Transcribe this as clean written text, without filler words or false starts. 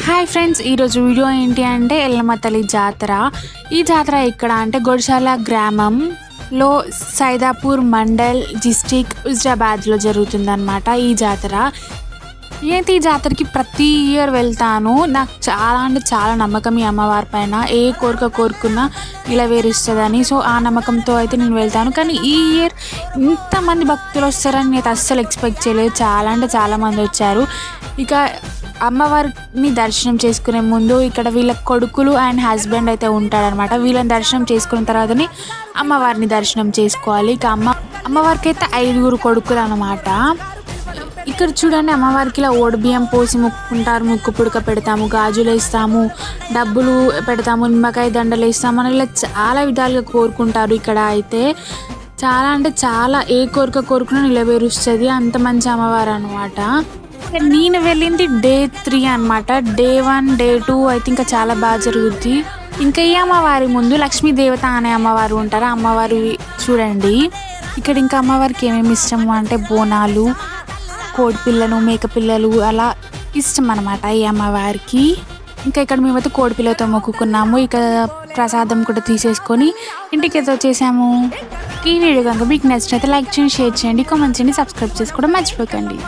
Hi friends, ఈరోజు video ఏంటి అంటే ఎల్లమ్మ తల్లి జాతర. ఈ జాతర ఎక్కడ అంటే గొడిశాల గ్రామంలో సైదాపూర్ మండల్ డిస్ట్రిక్ట్ హుజరాబాద్లో జరుగుతుందన్నమాట ఈ జాతర. నేనైతే ఈ జాతరకి ప్రతి ఇయర్ వెళ్తాను. నాకు చాలా అంటే చాలా నమ్మకం ఈ అమ్మవారి పైన. ఏ కోరిక కోరుకున్నా నెరవేరుస్తుందని. సో ఆ నమ్మకంతో అయితే నేను వెళ్తాను. కానీ ఈ ఇయర్ ఇంతమంది భక్తులు వస్తారని నేను అస్సలు ఎక్స్పెక్ట్ చేయలేదు. చాలా అంటే చాలామంది వచ్చారు. ఇక అమ్మవారిని దర్శనం చేసుకునే ముందు ఇక్కడ వీళ్ళ కొడుకులు అండ్ హస్బెండ్ అయితే ఉంటాడనమాట. వీళ్ళని దర్శనం చేసుకున్న తర్వాతనే అమ్మవారిని దర్శనం చేసుకోవాలి. ఇక అమ్మవారికి అయితే 5 కొడుకులు అనమాట. ఇక్కడ చూడండి, అమ్మవారికి ఇలా ఓడి బియ్యం పోసి మొక్కుకుంటారు. ముక్కు పుడక పెడతాము, గాజులు వేస్తాము, డబ్బులు పెడతాము, నిమ్మకాయ దండలు వేస్తాము అని ఇలా చాలా విధాలుగా కోరుకుంటారు. ఇక్కడ అయితే చాలా అంటే చాలా ఏ కోరిక కోరుకున్నా నెరవేరుస్తుంది. అంత మంచి అమ్మవారు అనమాట. నేను వెళ్ళింది డే 3 అనమాట. డే 1 డే 2 అయితే ఇంకా చాలా బాగా జరుగుద్ది. ఇంకా ఈ అమ్మవారి ముందు లక్ష్మీ దేవత అనే అమ్మవారు ఉంటారు. అమ్మవారు చూడండి, ఇక్కడ ఇంకా అమ్మవారికి ఏమేమి ఇష్టము అంటే బోనాలు, కోడి పిల్లలు, మేక పిల్లలు అలా ఇష్టం అనమాట ఈ అమ్మవారికి. ఇంకా ఇక్కడ మేమైతే కోడి పిల్లతో మొక్కుకున్నాము. ఇక ప్రసాదం కూడా తీసేసుకొని ఇంటికి అయితే వచ్చేసాము. ఈ వీడియో కనుక మీకు నచ్చినట్లయితే లైక్ చేయండి, షేర్ చేయండి, కామెంట్ చేయండి, సబ్స్క్రైబ్ చేసుకోవడం మర్చిపోకండి.